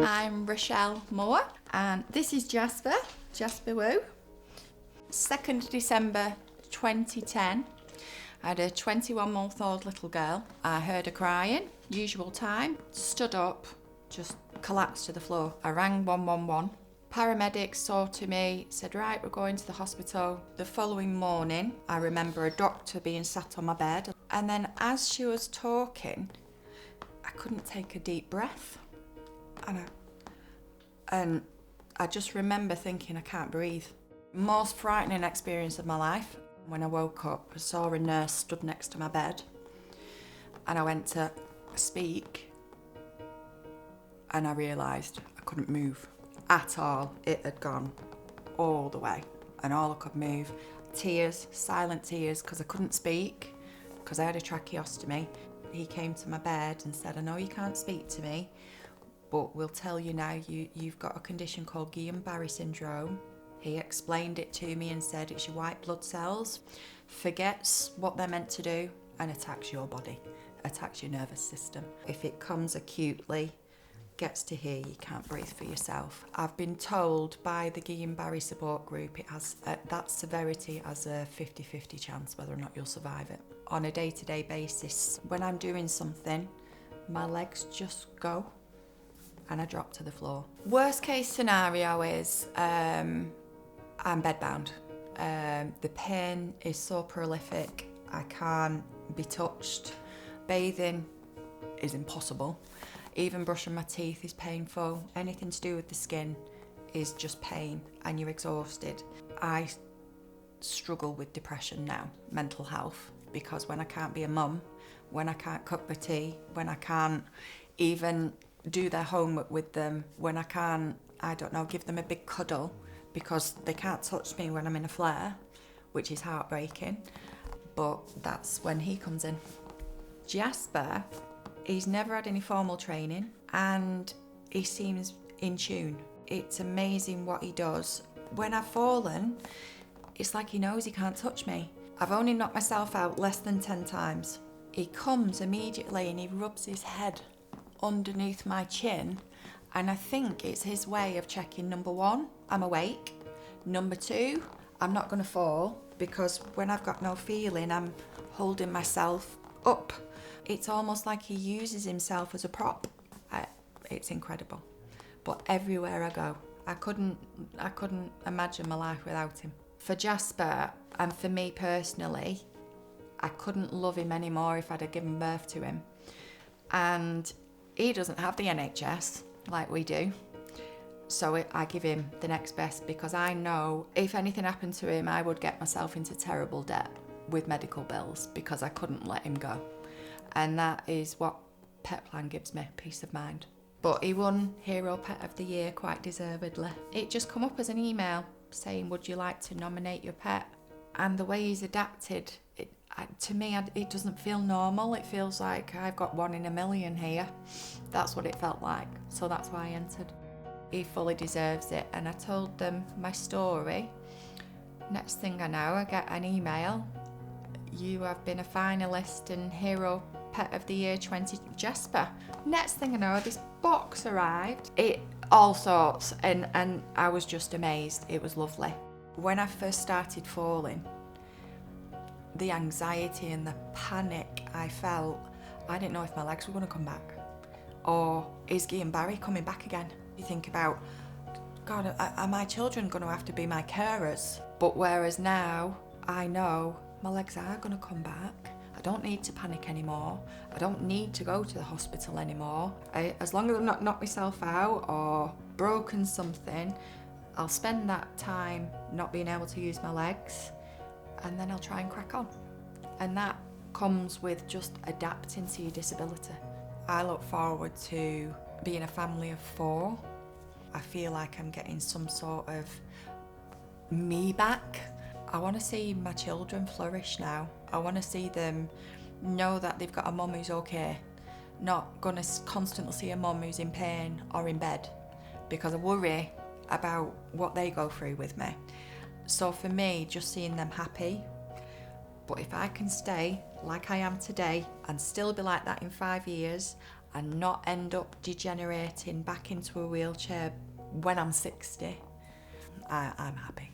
I'm Rachelle Moore and this is Jasper Woo. 2nd December 2010, I had a 21-month-old little girl. I heard her crying, usual time, stood up, just collapsed to the floor. I rang 111. Paramedics saw to me, said, right, we're going to the hospital. The following morning, I remember a doctor being sat on my bed. And then as she was talking, I couldn't take a deep breath. And I just remember thinking, I can't breathe. Most frightening experience of my life. When I woke up, I saw a nurse stood next to my bed. And I went to speak. And I realised I couldn't move at all. It had gone all the way. And all I could move, tears, silent tears, because I couldn't speak, because I had a tracheostomy. He came to my bed and said, I know you can't speak to me, but we'll tell you now, you've got a condition called Guillain-Barré syndrome. He explained it to me and said it's your white blood cells, forgets what they're meant to do and attacks your body, attacks your nervous system. If it comes acutely, gets to here, you can't breathe for yourself. I've been told by the Guillain-Barré support group it has that severity has a 50-50 chance whether or not you'll survive it. On a day-to-day basis, when I'm doing something, my legs just go and I drop to the floor. Worst case scenario is I'm bedbound. The pain is so prolific, I can't be touched. Bathing is impossible. Even brushing my teeth is painful. Anything to do with the skin is just pain and you're exhausted. I struggle with depression now, mental health, because when I can't be a mum, when I can't cook the tea, when I can't even do their homework with them, when I can't, I don't know, give them a big cuddle because they can't touch me when I'm in a flare, which is heartbreaking, but that's when he comes in. Jasper, he's never had any formal training and he seems in tune. It's amazing what he does. When I've fallen, it's like he knows he can't touch me. I've only knocked myself out less than 10 times. He comes immediately and he rubs his head underneath my chin, and I think it's his way of checking, number one, I'm awake. Number two, I'm not going to fall, because when I've got no feeling, I'm holding myself up. It's almost like he uses himself as a prop. It's incredible. But everywhere I go, I couldn't imagine my life without him. For Jasper, and for me personally, I couldn't love him anymore if I'd have given birth to him. And he doesn't have the NHS like we do. So I give him the next best, because I know if anything happened to him, I would get myself into terrible debt with medical bills because I couldn't let him go. And that is what Pet Plan gives me, peace of mind. But he won Hero Pet of the Year quite deservedly. It just come up as an email saying, would you like to nominate your pet? And the way he's adapted, to me, it doesn't feel normal. It feels like I've got 1 in a million here. That's what it felt like. So that's why I entered. He fully deserves it. And I told them my story. Next thing I know, I get an email. You have been a finalist in Hero Pet of the Year 20 Jasper. Next thing I know, this box arrived. All sorts, and I was just amazed. It was lovely. When I first started falling, the anxiety and the panic I felt, I didn't know if my legs were going to come back, or is Guillain-Barré coming back again? You think about, God, are my children going to have to be my carers? But whereas now, I know my legs are going to come back. I don't need to panic anymore. I don't need to go to the hospital anymore. As long as I've not knocked myself out or broken something, I'll spend that time not being able to use my legs, and then I'll try and crack on. And that comes with just adapting to your disability. I look forward to being a family of 4. I feel like I'm getting some sort of me back. I want to see my children flourish now. I want to see them know that they've got a mum who's okay, not going to constantly see a mum who's in pain or in bed, because I worry about what they go through with me. So for me, just seeing them happy. But if I can stay like I am today and still be like that in 5 years, and not end up degenerating back into a wheelchair when I'm 60, I'm happy.